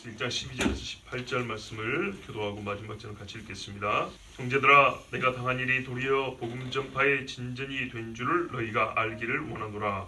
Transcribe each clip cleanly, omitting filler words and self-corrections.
빌립보서 1장 12절에서 18절 말씀을 교도하고 마지막 절은 같이 읽겠습니다. 형제들아, 내가 당한 일이 도리어 복음 전파의 진전이 된 줄을 너희가 알기를 원하노라.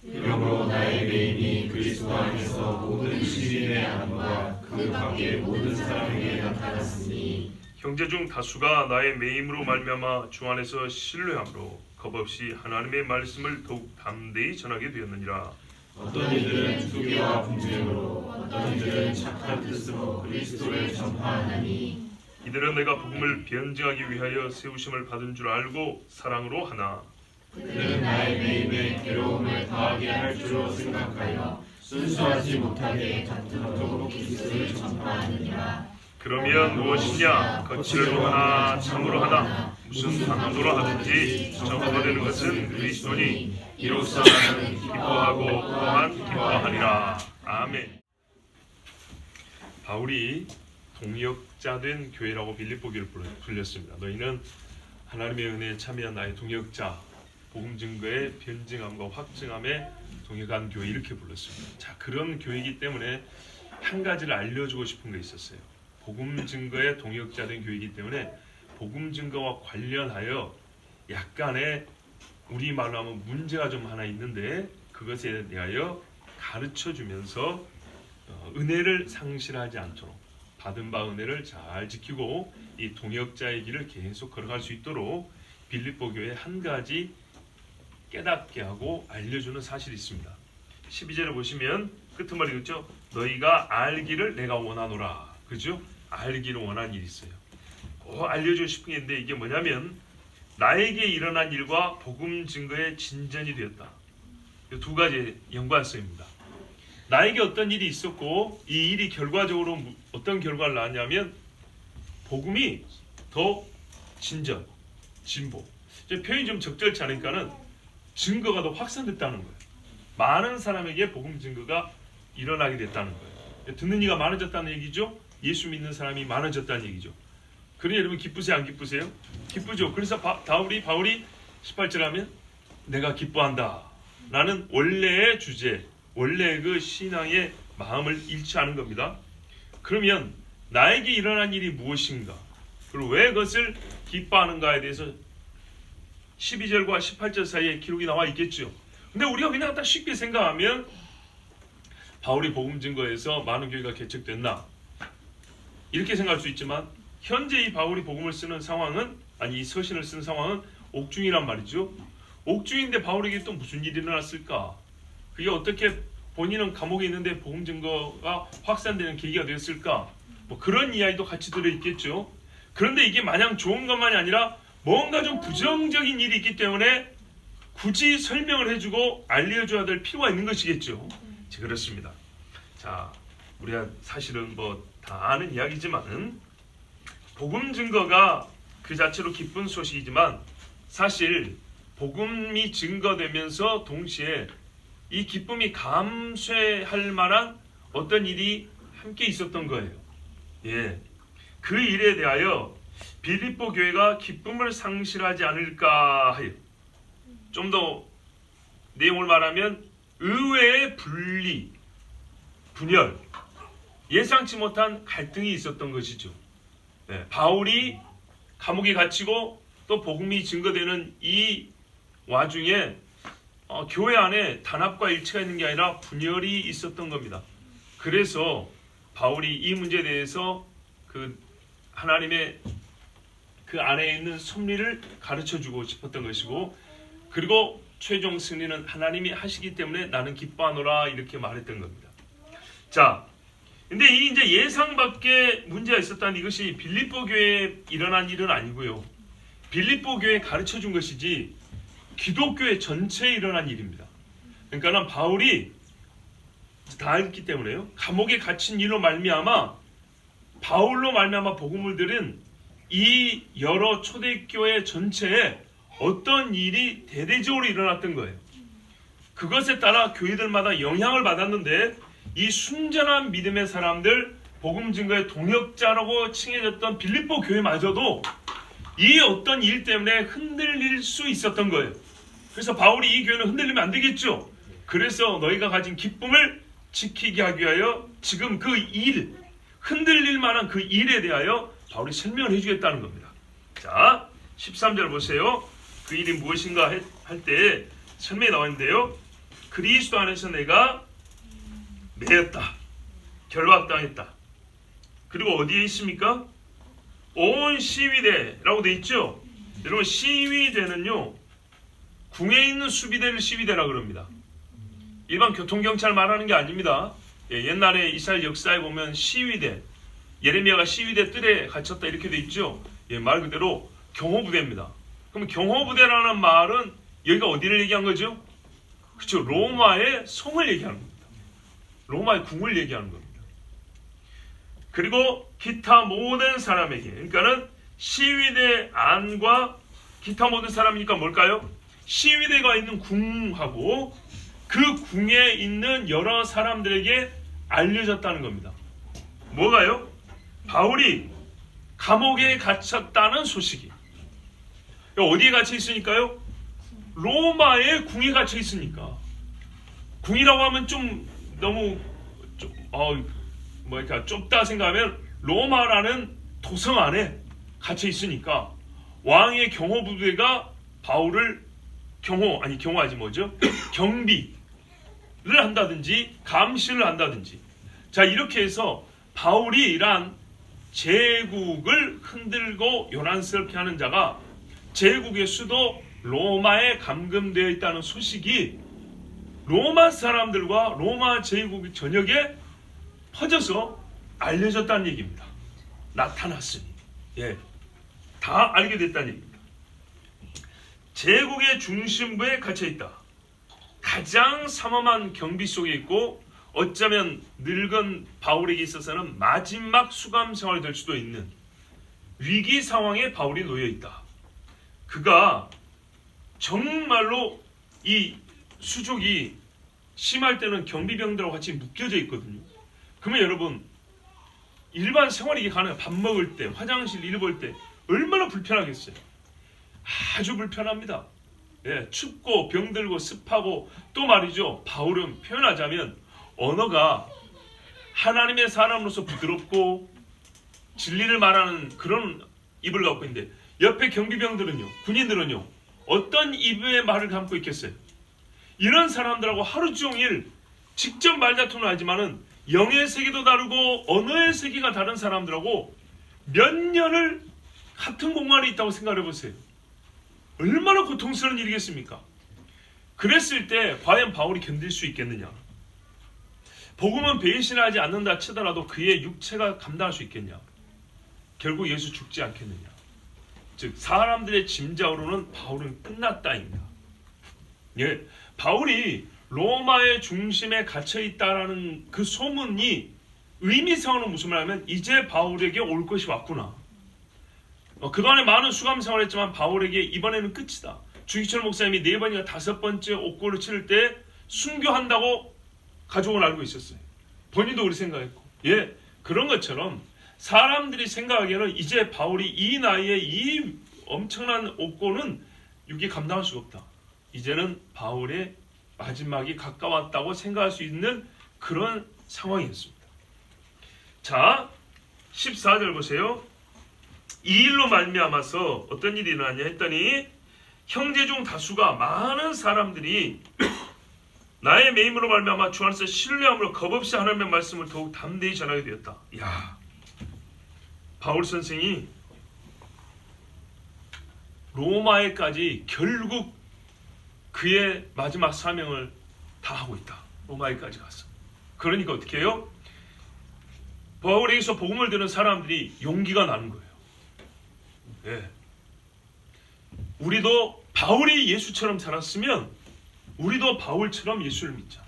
이러므로 나의 매임이 그리스도 안에서 모든 시인의 안과 그 밖의 모든 사람에게 나타났으니 형제 중 다수가 나의 매임으로 말미암아 주 안에서 신뢰함으로 겁없이 하나님의 말씀을 더욱 담대히 전하게 되었느니라. 어떤 이들은 투기와 분쟁으로 어떤 이들은 착한 뜻으로 그리스도를 전파하나니 이들은 내가 복음을 변증하기 위하여 세우심을 받은 줄 알고 사랑으로 하나 그들은 나의 매임에 괴로움을 더하게 할 줄로 생각하여 순수하지 못하게 전투적으로 그리스도를 전파하느니라. 그러면 무엇이냐? 거칠로 하나 참으로 하나 무슨 방법으로 하든지 정하가 되는 것은 그리스도니 이로써 나는 기뻐하고 또한 기뻐하니라. 아멘. 바울이 동역자 된 교회라고 빌립보 교회를 불렸습니다. 너희는 하나님의 은혜에 참여한 나의 동역자, 복음 증거의 변증함과 확증함에 동역한 교회 이렇게 불렀습니다. 자, 그런 교회이기 때문에 한 가지를 알려주고 싶은 게 있었어요. 복음 증거의 동역자 된 교회이기 때문에 복음 증거와 관련하여 약간의 우리말로 하면 문제가 좀 하나 있는데 그것에 대하여 가르쳐주면서 은혜를 상실하지 않도록 받은 바 은혜를 잘 지키고 이 동역자의 길을 계속 걸어갈 수 있도록 빌립보 교회에 한 가지 깨닫게 하고 알려주는 사실이 있습니다. 12절을 보시면 끝머리 그렇죠? 너희가 알기를 내가 원하노라. 그죠? 알기를 원하는 일이 있어요. 알려주고 싶은 게 있는데 이게 뭐냐면 나에게 일어난 일과 복음 증거의 진전이 되었다. 이 두 가지 연관성입니다. 나에게 어떤 일이 있었고 이 일이 결과적으로 어떤 결과를 낳았냐면 복음이 더 진전, 진보. 표현이 좀 적절치 않으니까는 증거가 더 확산됐다는 거예요. 많은 사람에게 복음 증거가 일어나게 됐다는 거예요. 듣는 이가 많아졌다는 얘기죠. 예수 믿는 사람이 많아졌다는 얘기죠. 그러니 여러분 기쁘세요? 안 기쁘세요? 기쁘죠. 그래서 바울이 18절 하면 내가 기뻐한다 라는 원래의 주제, 원래의 그 신앙의 마음을 잃지 않은 겁니다. 그러면 나에게 일어난 일이 무엇인가, 그리고 왜 그것을 기뻐하는가에 대해서 12절과 18절 사이에 기록이 나와 있겠죠. 근데 우리가 그냥 딱 쉽게 생각하면 바울이 복음 증거에서 많은 교회가 개척됐나 이렇게 생각할 수 있지만 현재 이 바울이 복음을 쓰는 상황은, 아니 이 서신을 쓴 상황은 옥중이란 말이죠. 옥중인데 바울에게 또 무슨 일이 일어났을까? 그게 어떻게 본인은 감옥에 있는데 복음 증거가 확산되는 계기가 되었을까? 뭐 그런 이야기도 같이 들어있겠죠. 그런데 이게 마냥 좋은 것만이 아니라 뭔가 좀 부정적인 일이 있기 때문에 굳이 설명을 해주고 알려줘야 될 필요가 있는 것이겠죠. 그렇습니다. 자, 우리가 사실은 뭐 다 아는 이야기지만은 복음 증거가 그 자체로 기쁜 소식이지만 사실 복음이 증거되면서 동시에 이 기쁨이 감쇄할 만한 어떤 일이 함께 있었던 거예요. 예, 그 일에 대하여 빌립보 교회가 기쁨을 상실하지 않을까 해요. 좀 더 내용을 말하면 의외의 분리, 분열, 예상치 못한 갈등이 있었던 것이죠. 네, 바울이 감옥에 갇히고 또 복음이 증거되는 이 와중에 교회 안에 단합과 일치가 있는 게 아니라 분열이 있었던 겁니다. 그래서 바울이 이 문제에 대해서 그 하나님의 그 안에 있는 섭리를 가르쳐주고 싶었던 것이고, 그리고 최종 승리는 하나님이 하시기 때문에 나는 기뻐하노라 이렇게 말했던 겁니다. 자, 근데 이 이제 예상 밖의 문제가 있었다는 이것이 빌립보 교회에 일어난 일은 아니고요. 빌립보 교회에 가르쳐 준 것이지 기독교회 전체에 일어난 일입니다. 그러니까는 바울이 다 알기 때문에요. 감옥에 갇힌 일로 말미암아 바울로 말미암아 복음을 들은 이 여러 초대교회 전체에 어떤 일이 대대적으로 일어났던 거예요. 그것에 따라 교회들마다 영향을 받았는데 이 순전한 믿음의 사람들, 복음 증거의 동역자라고 칭해졌던 빌립보 교회마저도 이 어떤 일 때문에 흔들릴 수 있었던 거예요. 그래서 바울이 이 교회는 흔들리면 안 되겠죠. 그래서 너희가 가진 기쁨을 지키게 하기 위하여 지금 그 일, 흔들릴 만한 그 일에 대하여 바울이 설명을 해주겠다는 겁니다. 자, 13절 보세요. 그 일이 무엇인가 할 때 설명이 나와 있는데요. 그리스도 안에서 내가 매였다, 결박당했다. 그리고 어디에 있습니까? 온 시위대라고 돼 있죠. 여러분, 시위대는요, 궁에 있는 수비대를 시위대라 그럽니다. 일반 교통경찰 말하는 게 아닙니다. 옛날에 이스라엘 역사에 보면 시위대, 예레미야가 시위대 뜰에 갇혔다 이렇게 돼 있죠. 말 그대로 경호부대입니다. 그럼 경호부대라는 말은 여기가 어디를 얘기한 거죠? 그렇죠. 로마의 성을 얘기하는 겁니다. 로마의 궁을 얘기하는 겁니다. 그리고 기타 모든 사람에게, 그러니까는 시위대 안과 기타 모든 사람이니까 뭘까요? 시위대가 있는 궁하고 그 궁에 있는 여러 사람들에게 알려졌다는 겁니다. 뭐가요? 바울이 감옥에 갇혔다는 소식이. 어디에 갇혀 있으니까요? 로마의 궁에 갇혀 있으니까. 궁이라고 하면 좀 너무 뭐랄까 좁다 생각하면 로마라는 도성 안에 갇혀 있으니까 왕의 경호부대가 바울을 경비를 한다든지 감시를 한다든지. 자, 이렇게 해서 바울이 이러한 제국을 흔들고 요란스럽게 하는 자가 제국의 수도 로마에 감금되어 있다는 소식이 로마 사람들과 로마 제국 전역에 퍼져서 알려졌다는 얘기입니다. 나타났으니, 다 알게 됐다는 얘기입니다. 제국의 중심부에 갇혀 있다. 가장 삼엄한 경비 속에 있고 어쩌면 늙은 바울에게 있어서는 마지막 수감 생활이 될 수도 있는 위기 상황에 바울이 놓여 있다. 그가 정말로 이 수족이 심할 때는 경비병들하고 같이 묶여져 있거든요. 그러면 여러분, 일반 생활이 가능해요. 밥 먹을 때, 화장실 일 볼 때 얼마나 불편하겠어요. 아주 불편합니다. 춥고 병들고 습하고, 또 말이죠, 바울은 표현하자면 언어가 하나님의 사람으로서 부드럽고 진리를 말하는 그런 입을 갖고 있는데, 옆에 경비병들은요, 군인들은요, 어떤 입의 말을 감고 있겠어요? 이런 사람들하고 하루 종일 직접 말다툼을 하지만은 영의 세계도 다르고 언어의 세계가 다른 사람들하고 몇 년을 같은 공간에 있다고 생각해 보세요. 얼마나 고통스러운 일이겠습니까? 그랬을 때 과연 바울이 견딜 수 있겠느냐? 복음은 배신하지 않는다 치더라도 그의 육체가 감당할 수 있겠냐? 결국 예수 죽지 않겠느냐? 즉 사람들의 짐작으로는 바울은 끝났다입니다. 바울이 로마의 중심에 갇혀 있다라는 그 소문이 의미상으로 무슨 말하면 이제 바울에게 올 것이 왔구나. 그동안에 많은 수감 생활을 했지만 바울에게 이번에는 끝이다. 주기철 목사님이 4번이나 5번째 옥고를 치를 때 순교한다고 가족은 알고 있었어요. 본인도 그렇게 생각했고, 그런 것처럼 사람들이 생각하기에는 이제 바울이 이 나이에 이 엄청난 옥고는 육이 감당할 수가 없다. 이제는 바울의 마지막이 가까웠다고 생각할 수 있는 그런 상황이었습니다. 자, 14절 보세요. 이 일로 말미암아서 어떤 일이 일어났냐 했더니 형제 중 다수가 많은 사람들이 나의 매임으로 말미암아 주 안에서 신뢰함으로 겁없이 하나님의 말씀을 더욱 담대히 전하게 되었다. 바울 선생이 로마에까지 결국 그의 마지막 사명을 다하고 있다. 로마에까지 갔어. 그러니까 어떻게 해요? 바울에게서 복음을 듣는 사람들이 용기가 나는 거예요. 우리도 바울이 예수처럼 살았으면 우리도 바울처럼 예수를 믿자.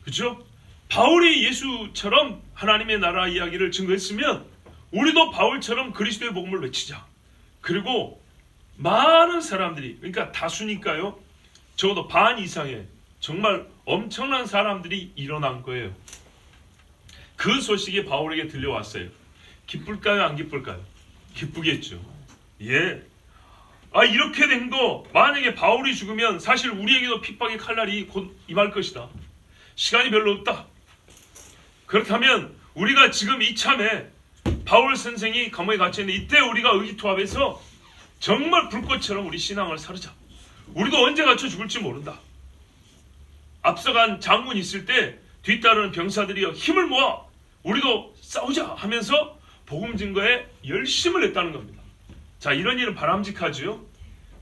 그렇죠? 바울이 예수처럼 하나님의 나라 이야기를 증거했으면 우리도 바울처럼 그리스도의 복음을 외치자. 그리고 많은 사람들이, 그러니까 다수니까요, 적어도 반 이상의 정말 엄청난 사람들이 일어난 거예요. 그 소식이 바울에게 들려왔어요. 기쁠까요? 안 기쁠까요? 기쁘겠죠. 이렇게 된 거, 만약에 바울이 죽으면 사실 우리에게도 핍박의 칼날이 곧 임할 것이다. 시간이 별로 없다. 그렇다면 우리가 지금 이참에 바울 선생이 감옥에 갇혀있는 이때 우리가 의기투합해서 정말 불꽃처럼 우리 신앙을 사르자. 우리도 언제 갇혀 죽을지 모른다. 앞서간 장군 있을 때 뒤따르는 병사들이여 힘을 모아 우리도 싸우자 하면서 복음 증거에 열심을 냈다는 겁니다. 자, 이런 일은 바람직하죠.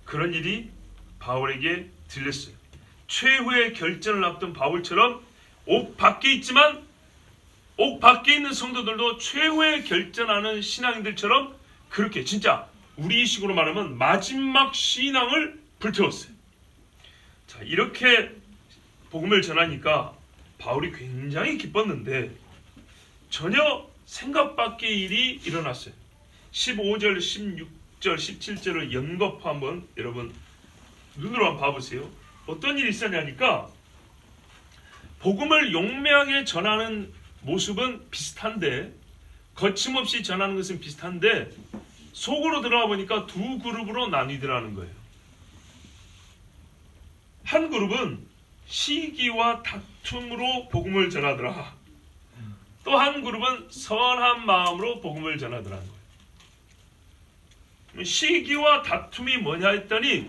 그런 일이 바울에게 들렸어요. 최후의 결전을 앞둔 바울처럼 옥 밖에 있지만 옥 밖에 있는 성도들도 최후의 결전하는 신앙인들처럼 그렇게 진짜 우리식으로 말하면 마지막 신앙을 불태웠어요. 자, 이렇게 복음을 전하니까 바울이 굉장히 기뻤는데 전혀 생각 밖의 일이 일어났어요. 15절, 16절, 17절을 연거푸 한번 여러분 눈으로 한번 봐보세요. 어떤 일이 있었냐니까 복음을 용맹하게 전하는 모습은 비슷한데 거침없이 전하는 것은 비슷한데 속으로 들어가 보니까 두 그룹으로 나뉘더라는 거예요. 한 그룹은 시기와 다툼으로 복음을 전하더라. 또 한 그룹은 선한 마음으로 복음을 전하더라는 거예요. 시기와 다툼이 뭐냐 했더니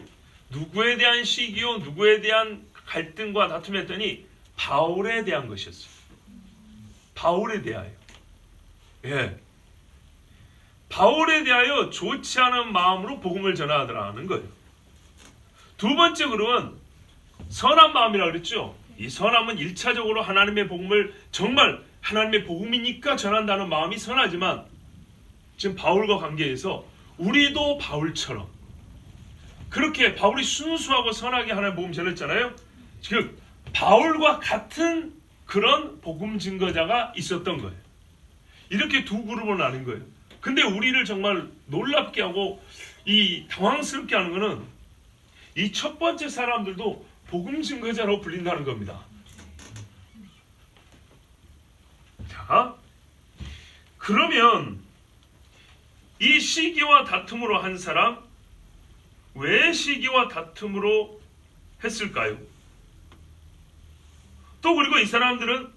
누구에 대한 시기요 누구에 대한 갈등과 다툼이 했더니 바울에 대한 것이었어요. 바울에 대하여. 예. 바울에 대하여 좋지 않은 마음으로 복음을 전하더라는 거예요. 두 번째 그룹은 선한 마음이라고 그랬죠. 이 선함은 1차적으로 하나님의 복음을 정말 하나님의 복음이니까 전한다는 마음이 선하지만 지금 바울과 관계에서 우리도 바울처럼 그렇게 바울이 순수하고 선하게 하나님의 복음 전했잖아요. 지금 바울과 같은 그런 복음 증거자가 있었던 거예요. 이렇게 두 그룹으로 나눈 거예요. 근데 우리를 정말 놀랍게 하고 이 당황스럽게 하는 거는 이 첫 번째 사람들도 복음 증거자로 불린다는 겁니다. 자, 그러면 이 시기와 다툼으로 한 사람 왜 시기와 다툼으로 했을까요? 또 그리고 이 사람들은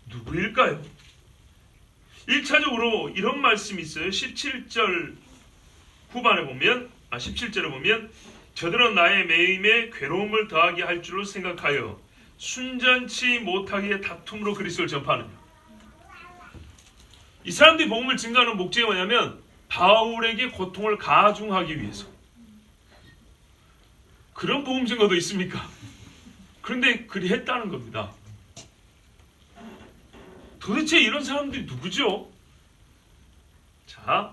누구일까요? 1차적으로 이런 말씀이 있어요. 17절 후반에 보면 17절에 보면 저들은 나의 매임에 괴로움을 더하게 할 줄로 생각하여 순전치 못하게 다툼으로 그리스도를 전파하느냐. 이 사람들이 복음을 증거하는 목적이 뭐냐면 바울에게 고통을 가중하기 위해서. 그런 복음 증거도 있습니까? 그런데 그리 했다는 겁니다. 도대체 이런 사람들이 누구죠? 자,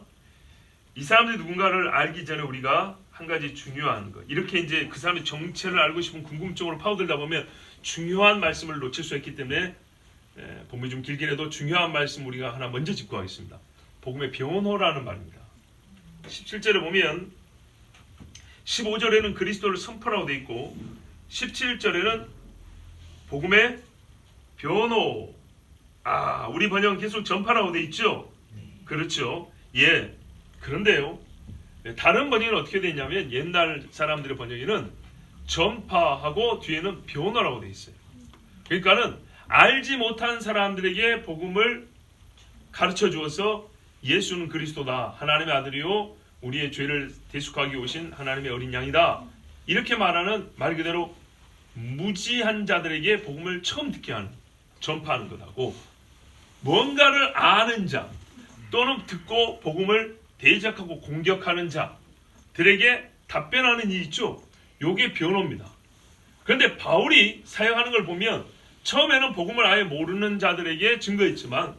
이 사람들이 누군가를 알기 전에 우리가 한 가지 중요한 거, 이렇게 이제 그 사람의 정체를 알고 싶은 궁금증으로 파고들다 보면 중요한 말씀을 놓칠 수 있기 때문에 복음이 좀 길긴 해도 중요한 말씀 우리가 하나 먼저 짚고 하겠습니다. 복음의 변호라는 말입니다. 17절에 보면 15절에는 그리스도를 선포라고 되어 있고 17절에는 복음의 변호. 우리 번역은 계속 전파라고 되어 있죠? 그렇죠. 예. 그런데요. 다른 번역은 어떻게 되어 있냐면 옛날 사람들의 번역에는 전파하고 뒤에는 변호라고 되어 있어요. 그러니까는 알지 못한 사람들에게 복음을 가르쳐 주어서 예수는 그리스도다. 하나님의 아들이요. 우리의 죄를 대속하기 오신 하나님의 어린 양이다. 이렇게 말하는 말 그대로 무지한 자들에게 복음을 처음 듣게 하는, 전파하는 것하고 뭔가를 아는 자 또는 듣고 복음을 대적하고 공격하는 자들에게 답변하는 일 있죠. 요게 변호입니다. 그런데 바울이 사역하는 걸 보면 처음에는 복음을 아예 모르는 자들에게 증거했지만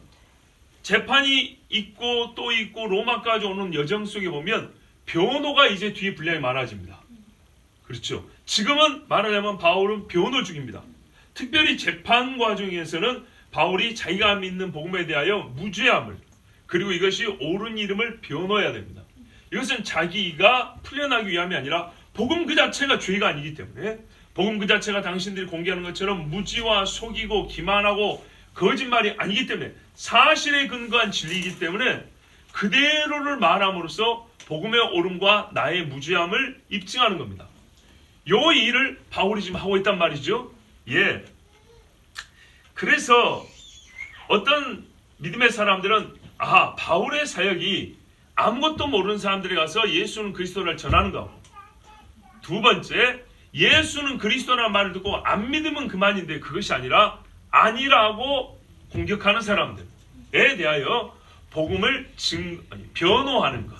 재판이 있고 또 있고 로마까지 오는 여정 속에 보면 변호가 이제 뒤에 분량이 많아집니다. 그렇죠. 지금은 말하자면 바울은 변호 중입니다. 특별히 재판 과정에서는 바울이 자기가 믿는 복음에 대하여 무죄함을 그리고 이것이 옳은 이름을 변호해야 됩니다. 이것은 자기가 풀려나기 위함이 아니라 복음 그 자체가 죄가 아니기 때문에 복음 그 자체가 당신들이 공개하는 것처럼 무지와 속이고 기만하고 거짓말이 아니기 때문에 사실에 근거한 진리이기 때문에 그대로를 말함으로써 복음의 옳음과 나의 무죄함을 입증하는 겁니다. 요 일을 바울이 지금 하고 있단 말이죠. 예. 그래서 어떤 믿음의 사람들은 바울의 사역이 아무것도 모르는 사람들이 가서 예수는 그리스도를 전하는 거. 두 번째, 예수는 그리스도라는 말을 듣고 안 믿으면 그만인데 그것이 아니라고 공격하는 사람들에 대하여 복음을 변호하는 것.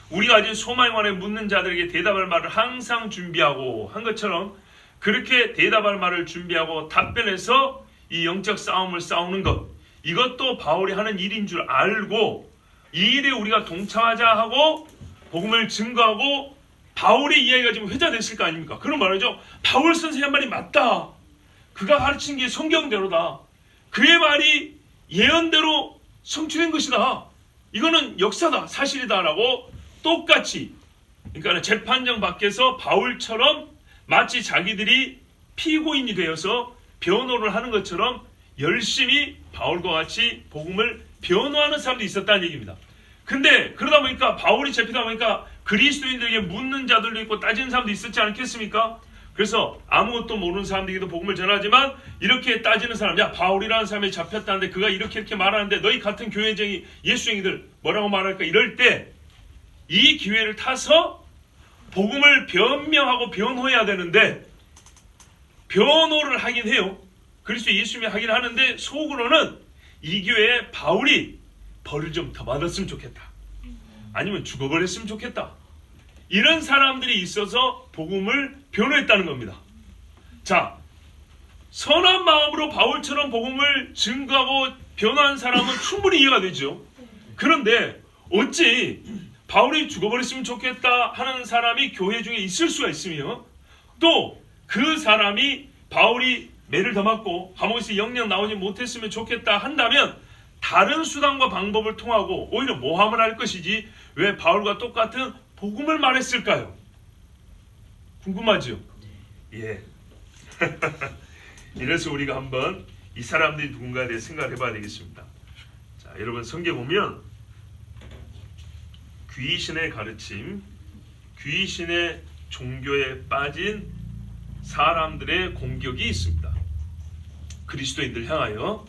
우리가 가진 소망에 관해 묻는 자들에게 대답할 말을 항상 준비하고 한 것처럼 그렇게 대답할 말을 준비하고 답변해서 이 영적 싸움을 싸우는 것. 이것도 바울이 하는 일인 줄 알고 이 일에 우리가 동참하자 하고 복음을 증거하고 바울의 이야기가 지금 회자됐을 거 아닙니까? 그런 말이죠. 바울 선생님 말이 맞다. 그가 가르친 게 성경대로다. 그의 말이 예언대로 성취된 것이다. 이거는 역사다, 사실이다라고 똑같이, 그러니까 재판정 밖에서 바울처럼 마치 자기들이 피고인이 되어서 변호를 하는 것처럼 열심히 바울과 같이 복음을 변호하는 사람도 있었다는 얘기입니다. 근데 그러다 보니까 바울이 잡히다 보니까 그리스도인들에게 묻는 자들도 있고 따지는 사람도 있었지 않겠습니까? 그래서 아무것도 모르는 사람들에게도 복음을 전하지만 이렇게 따지는 사람, 야 바울이라는 사람이 잡혔다는데 그가 이렇게 말하는데 너희 같은 교회쟁이 예수쟁이들 뭐라고 말할까? 이럴 때 이 기회를 타서 복음을 변명하고 변호해야 되는데 변호를 하긴 해요. 그리스도 예수님이 하긴 하는데 속으로는 이 교회에 바울이 벌을 좀 더 받았으면 좋겠다. 아니면 죽어버렸으면 좋겠다. 이런 사람들이 있어서 복음을 변호했다는 겁니다. 자, 선한 마음으로 바울처럼 복음을 증거하고 변호한 사람은 충분히 이해가 되죠. 그런데 어찌 바울이 죽어버렸으면 좋겠다 하는 사람이 교회 중에 있을 수가 있으며 또 그 사람이 바울이 매를 더 맞고 감옥에서 영영 나오지 못했으면 좋겠다 한다면 다른 수단과 방법을 통하고 오히려 모함을 할 것이지 왜 바울과 똑같은 복음을 말했을까요? 궁금하죠? 예. 이래서 우리가 한번 이 사람들이 누군가에 대해 생각을 해봐야 되겠습니다. 자, 여러분 성경 보면 귀신의 가르침, 귀신의 종교에 빠진 사람들의 공격이 있습니다. 그리스도인들 향하여,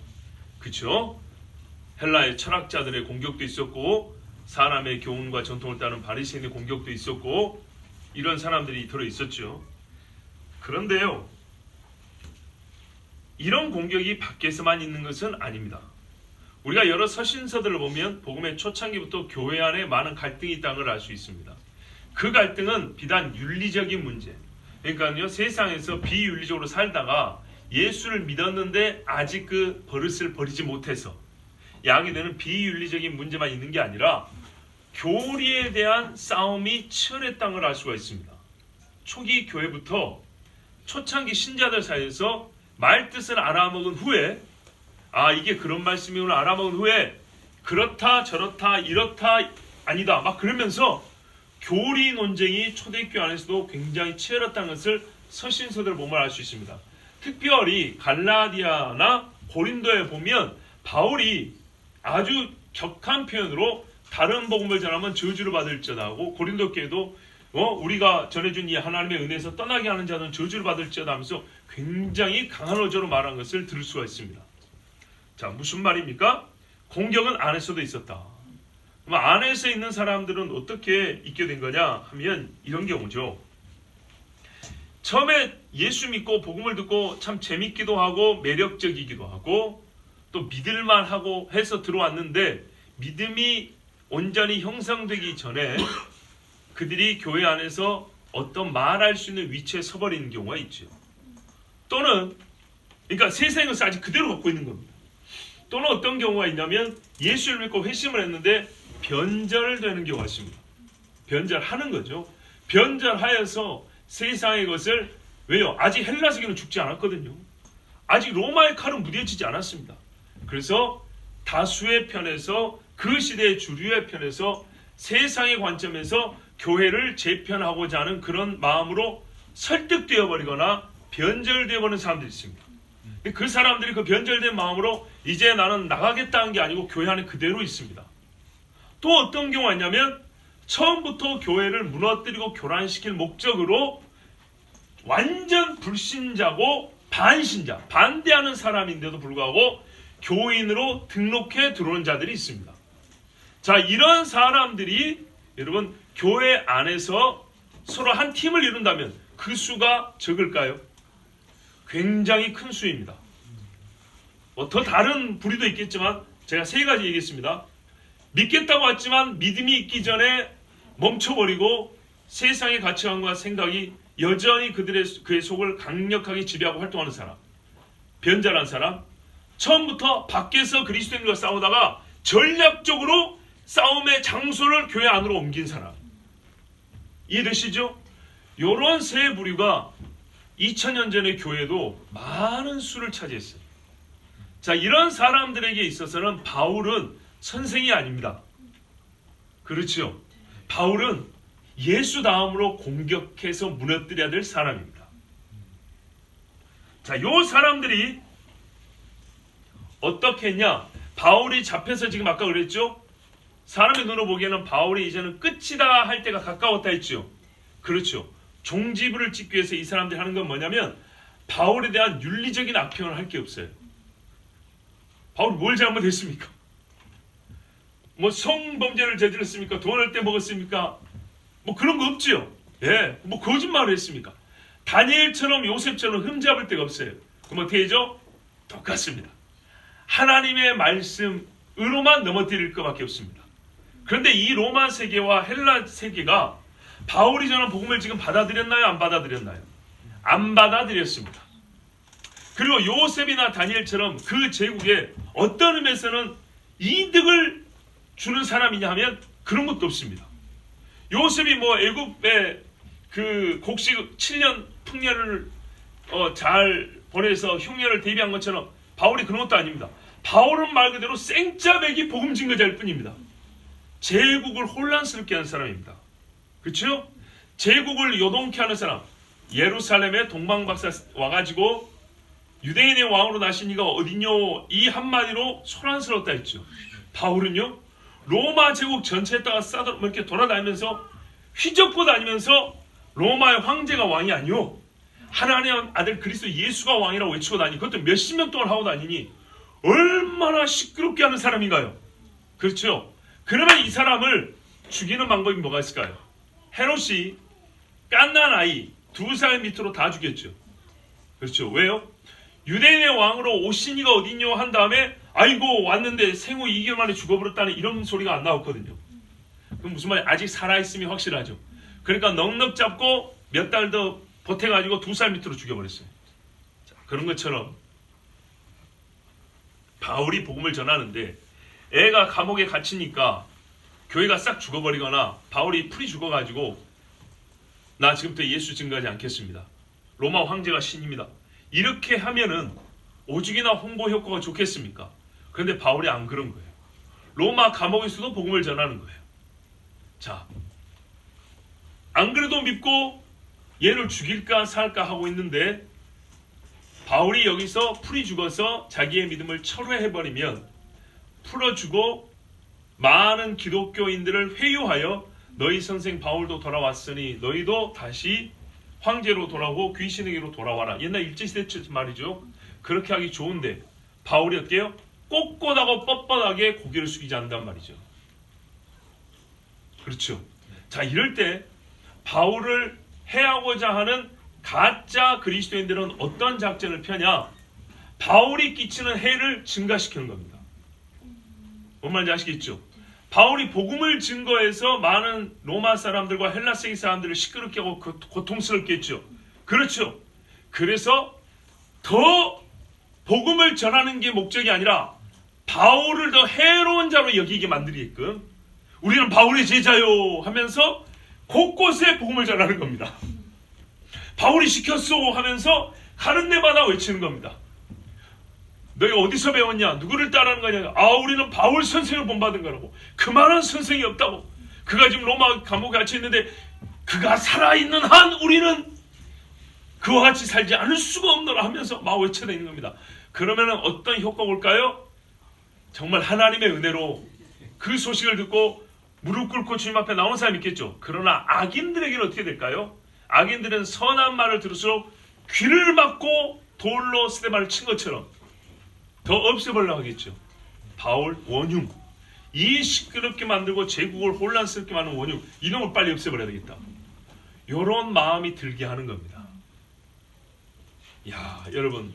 그렇죠? 헬라의 철학자들의 공격도 있었고 사람의 교훈과 전통을 따르는 바리새인의 공격도 있었고 이런 사람들이 들어 있었죠. 그런데요, 이런 공격이 밖에서만 있는 것은 아닙니다. 우리가 여러 서신서들을 보면 복음의 초창기부터 교회 안에 많은 갈등이 있다는 걸 알 수 있습니다. 그 갈등은 비단 윤리적인 문제, 그러니까요 세상에서 비윤리적으로 살다가 예수를 믿었는데 아직 그 버릇을 버리지 못해서 야기되는 비윤리적인 문제만 있는 게 아니라 교리에 대한 싸움이 치열했다는 걸 알 수가 있습니다. 초기 교회부터 초창기 신자들 사이에서 말뜻을 알아먹은 후에 이게 그런 말씀이구나 알아먹은 후에 그렇다 저렇다 이렇다 아니다 막 그러면서 교리 논쟁이 초대교회 안에서도 굉장히 치열했다는 것을 서신서들을 보면 알 수 있습니다. 특별히 갈라디아나 고린도에 보면 바울이 아주 격한 표현으로 다른 복음을 전하면 저주를 받을지어다 하고 고린도 교회도 우리가 전해준 이 하나님의 은혜에서 떠나게 하는 자는 저주를 받을지어다 하면서 굉장히 강한 어조로 말한 것을 들을 수가 있습니다. 자, 무슨 말입니까? 공격은 안에서도 있었다. 그럼 안에서 있는 사람들은 어떻게 있게 된 거냐 하면 이런 경우죠. 처음에 예수 믿고 복음을 듣고 참 재밌기도 하고 매력적이기도 하고 또 믿을만 하고 해서 들어왔는데 믿음이 온전히 형성되기 전에 그들이 교회 안에서 어떤 말할 수 있는 위치에 서버리는 경우가 있죠. 또는 그러니까 세상의 것을 아직 그대로 갖고 있는 겁니다. 또는 어떤 경우가 있냐면 예수를 믿고 회심을 했는데 변절되는 경우가 있습니다. 변절하는 거죠. 변절하여서 세상의 것을 왜요? 아직 헬라서기는 죽지 않았거든요. 아직 로마의 칼은 무뎌지지 않았습니다. 그래서 다수의 편에서 그 시대의 주류의 편에서 세상의 관점에서 교회를 재편하고자 하는 그런 마음으로 설득되어 버리거나 변절되어 버리는 사람들이 있습니다. 그 사람들이 그 변절된 마음으로 이제 나는 나가겠다는 게 아니고 교회 안에 그대로 있습니다. 또 어떤 경우가 있냐면 처음부터 교회를 무너뜨리고 교란시킬 목적으로 완전 불신자고 반신자, 반대하는 사람인데도 불구하고 교인으로 등록해 들어오는 자들이 있습니다. 자, 이런 사람들이 여러분 교회 안에서 서로 한 팀을 이룬다면 그 수가 적을까요? 굉장히 큰 수입니다. 더 다른 부류도 있겠지만 제가 세 가지 얘기했습니다. 믿겠다고 했지만 믿음이 있기 전에 멈춰버리고 세상의 가치관과 생각이 여전히 그의 속을 강력하게 지배하고 활동하는 사람, 변절한 사람, 처음부터 밖에서 그리스도인들과 싸우다가 전략적으로 싸움의 장소를 교회 안으로 옮긴 사람. 이해되시죠? 이런 세 부류가 2000년 전의 교회도 많은 수를 차지했어요. 자, 이런 사람들에게 있어서는 바울은 선생이 아닙니다. 그렇죠? 바울은 예수 다음으로 공격해서 무너뜨려야 될 사람입니다. 자, 요 사람들이 어떻게 했냐? 바울이 잡혀서 지금 아까 그랬죠? 사람의 눈으로 보기에는 바울이 이제는 끝이다 할 때가 가까웠다 했죠. 그렇죠. 종지부를 찍기 위해서 이 사람들이 하는 건 뭐냐면 바울에 대한 윤리적인 악평을 할 게 없어요. 바울이 뭘 잘못했습니까? 뭐 성범죄를 저질렀습니까? 돈을 떼먹었습니까? 뭐 그런 거 없지요. 예, 뭐 거짓말을 했습니까? 다니엘처럼 요셉처럼 흠잡을 데가 없어요. 그럼 어떻게 해죠? 똑같습니다. 하나님의 말씀으로만 넘어뜨릴 것밖에 없습니다. 그런데 이 로마 세계와 헬라 세계가 바울이 전한 복음을 지금 받아들였나요? 안 받아들였나요? 안 받아들였습니다. 그리고 요셉이나 다니엘처럼 그 제국에 어떤 의미에서는 이득을 주는 사람이냐 하면 그런 것도 없습니다. 요셉이 뭐 애굽의 그 곡식 7년 풍년을 잘 보내서 흉년을 대비한 것처럼 바울이 그런 것도 아닙니다. 바울은 말 그대로 생짜배기 복음 증거자일 뿐입니다. 제국을 혼란스럽게 하는 사람입니다. 그렇죠? 제국을 요동케 하는 사람. 예루살렘에 동방박사 와가지고 유대인의 왕으로 나신 이가 어디뇨? 이 한마디로 소란스럽다 했죠. 바울은요, 로마 제국 전체에다가 이렇게 돌아다니면서 휘젓고 다니면서 로마의 황제가 왕이 아니요, 하나님의 아들 그리스도 예수가 왕이라고 외치고 다니니, 그것도 몇십 년 동안 하고 다니니 얼마나 시끄럽게 하는 사람인가요? 그렇죠? 그러면 이 사람을 죽이는 방법이 뭐가 있을까요? 헤롯이 갓난 아이 2살 밑으로 다 죽였죠. 그렇죠? 왜요? 유대인의 왕으로 오신 이가 어딨뇨 한 다음에 아이고 왔는데 생후 2개월 만에 죽어버렸다는 이런 소리가 안 나왔거든요. 그럼 무슨 말이에요? 아직 살아있음이 확실하죠. 그러니까 넉넉 잡고 몇 달 더 보태가지고 2살 밑으로 죽여버렸어요. 자, 그런 것처럼 바울이 복음을 전하는데 애가 감옥에 갇히니까 교회가 싹 죽어버리거나 바울이 풀이 죽어가지고 나 지금부터 예수 증거하지 않겠습니다. 로마 황제가 신입니다. 이렇게 하면은 오죽이나 홍보 효과가 좋겠습니까? 그런데 바울이 안 그런 거예요. 로마 감옥에서도 복음을 전하는 거예요. 자, 안 그래도 믿고 얘를 죽일까 살까 하고 있는데 바울이 여기서 풀이 죽어서 자기의 믿음을 철회해버리면 풀어주고 많은 기독교인들을 회유하여 너희 선생 바울도 돌아왔으니 너희도 다시 황제로 돌아오고 귀신에게로 돌아와라. 옛날 일제시대 말이죠. 그렇게 하기 좋은데 바울이 어때요? 꼿꼿하고 뻣뻣하게 고개를 숙이지 않는단 말이죠. 그렇죠. 자, 이럴 때 바울을 해하고자 하는 가짜 그리스도인들은 어떤 작전을 펴냐? 바울이 끼치는 해를 증가시키는 겁니다. 뭔 말인지 아시겠죠? 바울이 복음을 증거해서 많은 로마 사람들과 헬라 세계 사람들을 시끄럽게 하고 고통스럽게 했죠. 그렇죠. 그래서 더 복음을 전하는 게 목적이 아니라 바울을 더 해로운 자로 여기게 만들게끔 우리는 바울의 제자요 하면서 곳곳에 복음을 전하는 겁니다. 바울이 시켰소 하면서 가는 데마다 외치는 겁니다. 너희 어디서 배웠냐? 누구를 따르는 거냐? 아, 우리는 바울 선생을 본받은 거라고. 그만한 선생이 없다고. 그가 지금 로마 감옥에 갇혀 있는데 그가 살아있는 한 우리는 그와 같이 살지 않을 수가 없노라 하면서 막 외쳐대는 겁니다. 그러면 어떤 효과가 올까요? 정말 하나님의 은혜로 그 소식을 듣고 무릎 꿇고 주님 앞에 나오는 사람이 있겠죠. 그러나 악인들에게는 어떻게 될까요? 악인들은 선한 말을 들을수록 귀를 막고 돌로 스테반을 친 것처럼 더 없애버리려고 하겠죠. 바울 원흉, 이 시끄럽게 만들고 제국을 혼란스럽게 만드는 원흉, 이놈을 빨리 없애버려야 되겠다. 이런 마음이 들게 하는 겁니다. 야, 여러분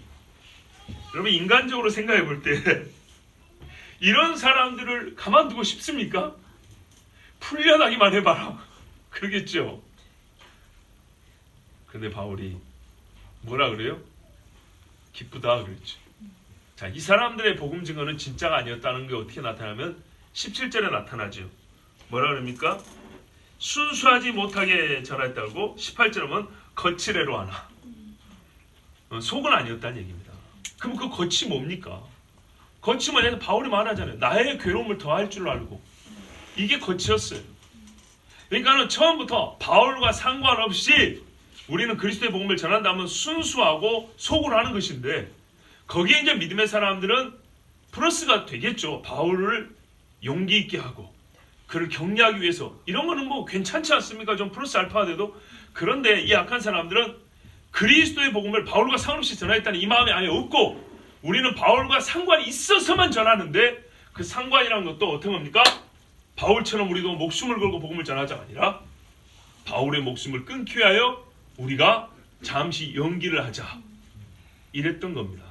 인간적으로 생각해 볼 때 이런 사람들을 가만두고 싶습니까? 풀려나기만 해봐라 그러겠죠. 근데 바울이 뭐라 그래요? 기쁘다 그랬죠. 자, 이 사람들의 복음 증거는 진짜가 아니었다는 게 어떻게 나타나면 17절에 나타나죠. 뭐라 그럽니까? 순수하지 못하게 전했다고 18절은 거칠애로 하나. 속은 아니었다는 얘기입니다. 그럼 그 겉이 뭡니까? 겉이 뭐냐면 바울이 말하잖아요. 나의 괴로움을 더할 줄 알고. 이게 겉이었어요. 그러니까는 처음부터 바울과 상관없이 우리는 그리스도의 복음을 전한다면 순수하고 속으로 하는 것인데, 거기에 이제 믿음의 사람들은 플러스가 되겠죠. 바울을 용기 있게 하고 그를 격려하기 위해서, 이런 거는 뭐 괜찮지 않습니까? 좀 플러스 알파가 돼도. 그런데 이 악한 사람들은 그리스도의 복음을 바울과 상관없이 전하겠다는 이 마음이 아예 없고, 우리는 바울과 상관이 있어서만 전하는데, 그 상관이라는 것도 어떻게 합니까? 바울처럼 우리도 목숨을 걸고 복음을 전하자가 아니라 바울의 목숨을 끊기 위하여 우리가 잠시 연기를 하자, 이랬던 겁니다.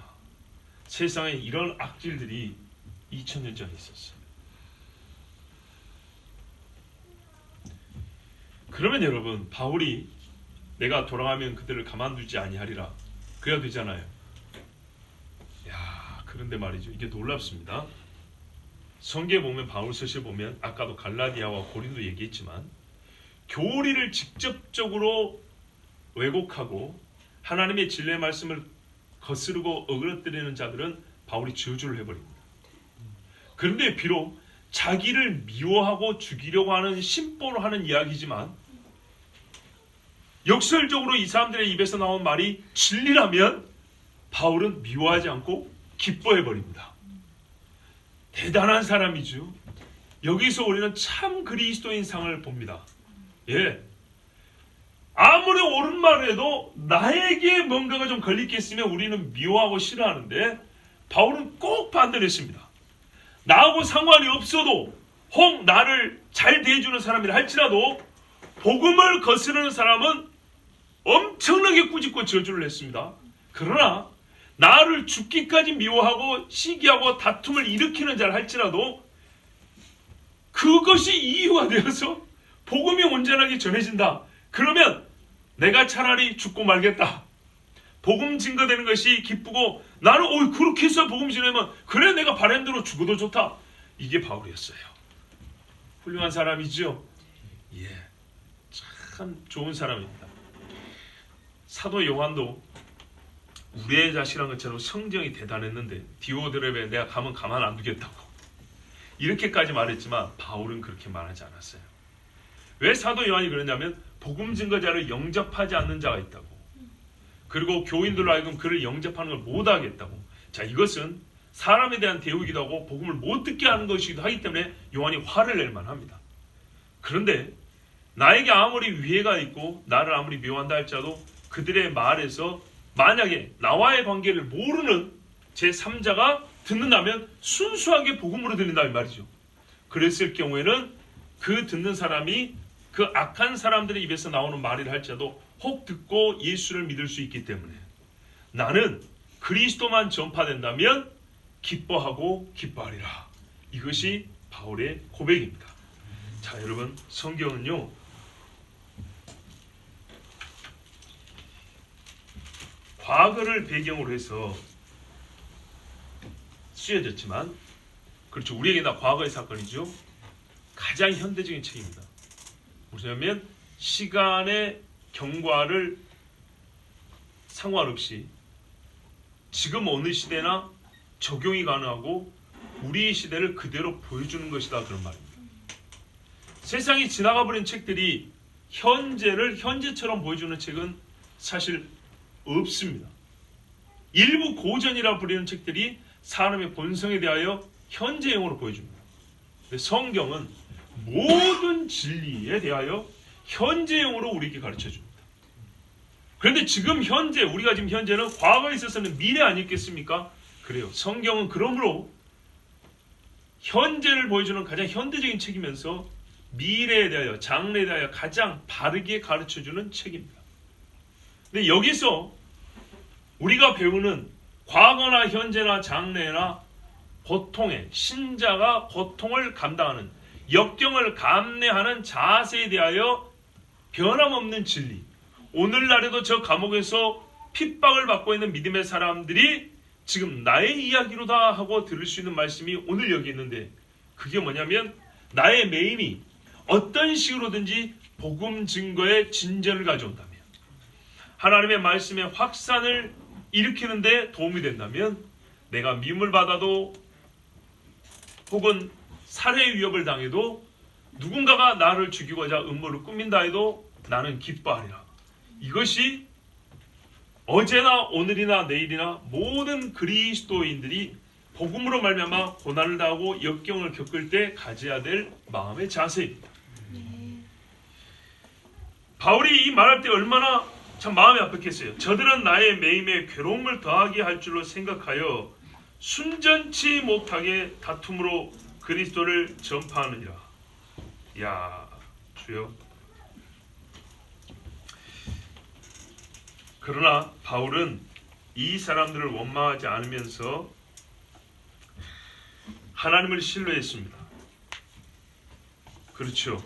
세상에 이런 악질들이 2000년 전에 있었어요. 그러면 여러분, 바울이 내가 돌아가면 그들을 가만두지 아니하리라 그래야 되잖아요. 야, 그런데 말이죠, 이게 놀랍습니다. 성경에 보면, 바울 서시에 보면 아까도 갈라디아와 고린도 얘기했지만, 교리를 직접적으로 왜곡하고 하나님의 진리의 말씀을 거스르고 어그러뜨리는 자들은 바울이 저주를 해버립니다. 그런데 비록 자기를 미워하고 죽이려고 하는 심보로 하는 이야기지만, 역설적으로 이 사람들의 입에서 나온 말이 진리라면 바울은 미워하지 않고 기뻐해버립니다. 대단한 사람이죠. 여기서 우리는 참 그리스도인상을 봅니다. 예, 아무리 옳은 말을 해도 나에게 뭔가가 좀 걸릴 게 있으면 우리는 미워하고 싫어하는데, 바울은 꼭 반대를 했습니다. 나하고 상관이 없어도 혹 나를 잘 대해주는 사람이라 할지라도 복음을 거스르는 사람은 엄청나게 꾸짖고 저주를 했습니다. 그러나 나를 죽기까지 미워하고 시기하고 다툼을 일으키는 자를 할지라도 그것이 이유가 되어서 복음이 온전하게 전해진다. 그러면 내가 차라리 죽고 말겠다. 복음 증거되는 것이 기쁘고, 나는 그렇게 해서 복음 전하면 그래 내가 바람 대로 죽어도 좋다. 이게 바울이었어요. 훌륭한 사람이죠. 예, 참 좋은 사람입니다. 사도 요한도 우리의 자식이란 것처럼 성정이 대단했는데, 디오드레베 내가 가면 가만 안 두겠다고 이렇게까지 말했지만, 바울은 그렇게 말하지 않았어요. 왜 사도 요한이 그러냐면, 복음 증거자를 영접하지 않는 자가 있다고, 그리고 교인들로 하여금 그를 영접하는 걸 못하겠다고. 자, 이것은 사람에 대한 대우이기도 하고 복음을 못 듣게 하는 것이기도 하기 때문에 요한이 화를 낼 만합니다. 그런데 나에게 아무리 위해가 있고 나를 아무리 미워한다 할지라도 그들의 말에서 만약에 나와의 관계를 모르는 제3자가 듣는다면 순수하게 복음으로 들린다 이 말이죠. 그랬을 경우에는 그 듣는 사람이 그 악한 사람들의 입에서 나오는 말이라 할지라도 혹 듣고 예수를 믿을 수 있기 때문에, 나는 그리스도만 전파된다면 기뻐하고 기뻐하리라. 이것이 바울의 고백입니다. 자, 여러분, 성경은요, 과거를 배경으로 해서 쓰여졌지만, 그렇죠, 우리에게 다 과거의 사건이죠. 가장 현대적인 책입니다. 뭐냐면 시간의 경과를 상관없이 지금 어느 시대나 적용이 가능하고 우리 시대를 그대로 보여주는 것이다, 그런 말입니다. 세상이 지나가 버린 책들이 현재를 현재처럼 보여주는 책은 사실 없습니다. 일부 고전이라 부르는 책들이 사람의 본성에 대하여 현재형으로 보여줍니다. 성경은 모든 진리에 대하여 현재형으로 우리에게 가르쳐줍니다. 그런데 지금 현재, 우리가 지금 현재는 과거에 있어서는 미래 아니겠습니까? 그래요. 성경은 그러므로 현재를 보여주는 가장 현대적인 책이면서 미래에 대하여, 장래에 대하여 가장 바르게 가르쳐주는 책입니다. 근데 여기서 우리가 배우는 과거나 현재나 장래나 고통에, 신자가 고통을 감당하는, 역경을 감내하는 자세에 대하여 변함없는 진리, 오늘날에도 저 감옥에서 핍박을 받고 있는 믿음의 사람들이 지금 나의 이야기로다 하고 들을 수 있는 말씀이 오늘 여기 있는데, 그게 뭐냐면 나의 매임이 어떤 식으로든지 복음 증거의 진전을 가져온다면, 하나님의 말씀의 확산을 일으키는데 도움이 된다면, 내가 미움을 받아도 혹은 살해 위협을 당해도 누군가가 나를 죽이고자 음모를 꾸민다 해도 나는 기뻐하리라. 이것이 어제나 오늘이나 내일이나 모든 그리스도인들이 복음으로 말미암아 고난을 당하고 역경을 겪을 때 가져야 될 마음의 자세입니다. 바울이 이 말할 때 얼마나 참 마음이 아팠겠어요. 저들은 나의 매임에 괴로움을 더하게 할 줄로 생각하여 순전치 못하게 다툼으로 그리스도를 전파하느니라. 야, 주여. 그러나 바울은 이 사람들을 원망하지 않으면서 하나님을 신뢰했습니다. 그렇죠.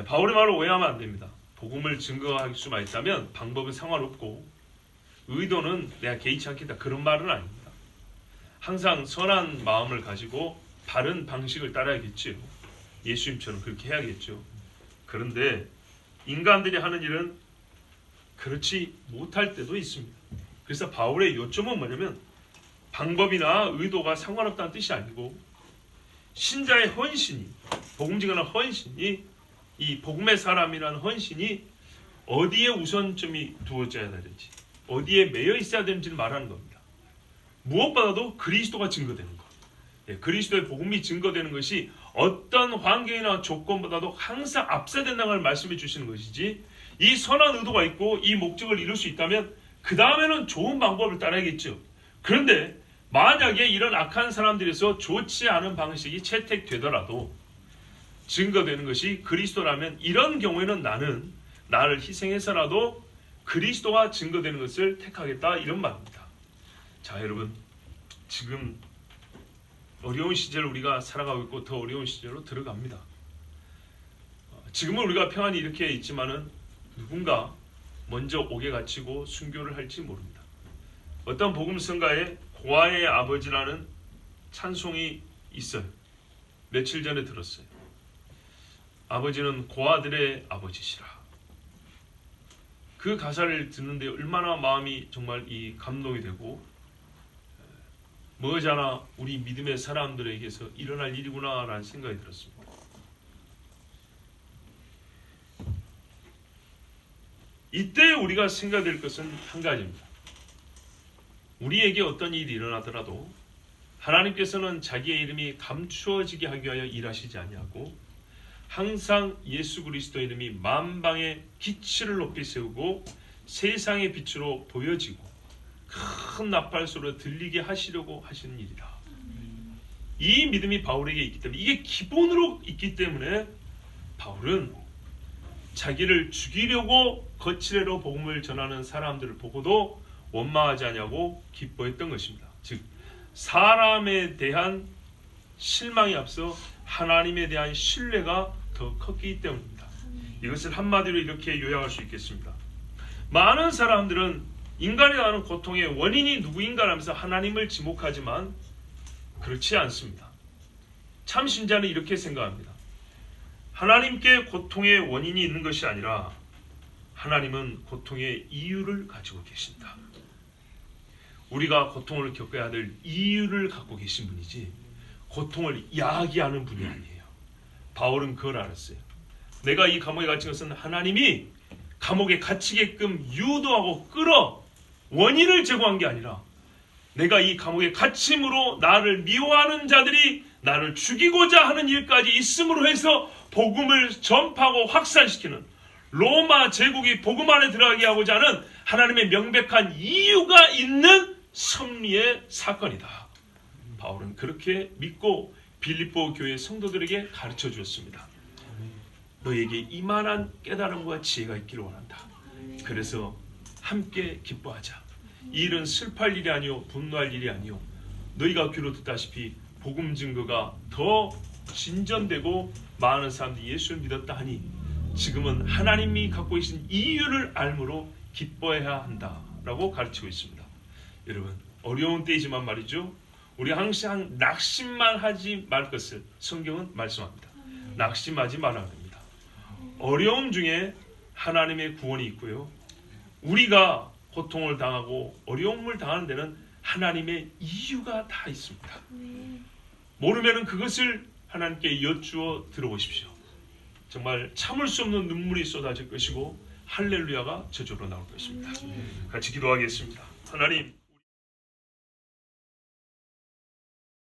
바울의 말을 오해하면 안 됩니다. 복음을 증거할 수만 있다면 방법은 상관없고 의도는 내가 개의치 않겠다, 그런 말은 아닙니다. 항상 선한 마음을 가지고 바른 방식을 따라야겠죠. 예수님처럼 그렇게 해야겠죠. 그런데 인간들이 하는 일은 그렇지 못할 때도 있습니다. 그래서 바울의 요점은 뭐냐면 방법이나 의도가 상관없다는 뜻이 아니고 신자의 헌신이, 복음 증거하는 헌신이, 이 복음의 사람이라는 헌신이 어디에 우선점이 두어져야 되는지, 어디에 매여 있어야 되는지를 말하는 겁니다. 무엇보다도 그리스도가 증거되는 것, 그리스도의 복음이 증거되는 것이 어떤 환경이나 조건보다도 항상 앞서야 된다는 걸 말씀해 주시는 것이지, 이 선한 의도가 있고 이 목적을 이룰 수 있다면 그 다음에는 좋은 방법을 따라야겠죠. 그런데 만약에 이런 악한 사람들에서 좋지 않은 방식이 채택되더라도 증거되는 것이 그리스도라면, 이런 경우에는 나는 나를 희생해서라도 그리스도가 증거되는 것을 택하겠다, 이런 말입니다. 자, 여러분, 지금 어려운 시절 우리가 살아가고 있고 더 어려운 시절로 들어갑니다. 지금은 우리가 평안히 이렇게 있지만은 누군가 먼저 옥에 갇히고 순교를 할지 모릅니다. 어떤 복음성가에 고아의 아버지라는 찬송이 있어요. 며칠 전에 들었어요. 아버지는 고아들의 아버지시라. 그 가사를 듣는데 얼마나 마음이 정말 이 감동이 되고, 머지않아 우리 믿음의 사람들에게서 일어날 일이구나라는 생각이 들었습니다. 이때 우리가 생각될 것은 한 가지입니다. 우리에게 어떤 일이 일어나더라도 하나님께서는 자기의 이름이 감추어지게 하기 위하여 일하시지 아니하고 항상 예수 그리스도의 이름이 만방의 기치를 높이 세우고 세상의 빛으로 보여지고 큰 나팔소리로 들리게 하시려고 하시는 일이다. 이 믿음이 바울에게 있기 때문에, 이게 기본으로 있기 때문에 바울은 자기를 죽이려고 거칠애로 복음을 전하는 사람들을 보고도 원망하지 않냐고 기뻐했던 것입니다. 즉 사람에 대한 실망이 앞서 하나님에 대한 신뢰가 더 컸기 때문입니다. 이것을 한마디로 이렇게 요약할 수 있겠습니다. 많은 사람들은 인간이 당하는 고통의 원인이 누구인가 하면서 하나님을 지목하지만 그렇지 않습니다. 참 신자는 이렇게 생각합니다. 하나님께 고통의 원인이 있는 것이 아니라 하나님은 고통의 이유를 가지고 계신다. 우리가 고통을 겪어야 될 이유를 갖고 계신 분이지 고통을 야기하는 분이 아니에요. 바울은 그걸 알았어요. 내가 이 감옥에 갇힌 것은 하나님이 감옥에 갇히게끔 유도하고 끌어 원인을 제공한 게 아니라 내가 이 감옥에 갇힘으로 나를 미워하는 자들이 나를 죽이고자 하는 일까지 있음으로 해서 복음을 전파하고 확산시키는, 로마 제국이 복음 안에 들어가게 하고자 하는 하나님의 명백한 이유가 있는 섭리의 사건이다. 바울은 그렇게 믿고 빌립보 교회 성도들에게 가르쳐 주었습니다. 너에게 이만한 깨달음과 지혜가 있기를 원한다. 그래서 함께 기뻐하자. 이 일은 슬퍼할 일이 아니요 분노할 일이 아니요 너희가 귀로 듣다시피 복음 증거가 더 진전되고 많은 사람들이 예수를 믿었다 하니 지금은 하나님이 갖고 계신 이유를 알므로 기뻐해야 한다라고 가르치고 있습니다. 여러분, 어려운 때이지만 말이죠, 우리 항상 낙심만 하지 말 것을 성경은 말씀합니다. 낙심하지 말아야 됩니다. 어려움 중에 하나님의 구원이 있고요, 우리가 고통을 당하고 어려움을 당하는 데는 하나님의 이유가 다 있습니다. 모르면 그것을 하나님께 여쭈어 들어보십시오. 정말 참을 수 없는 눈물이 쏟아질 것이고 할렐루야가 저절로 나올 것입니다. 같이 기도하겠습니다. 하나님,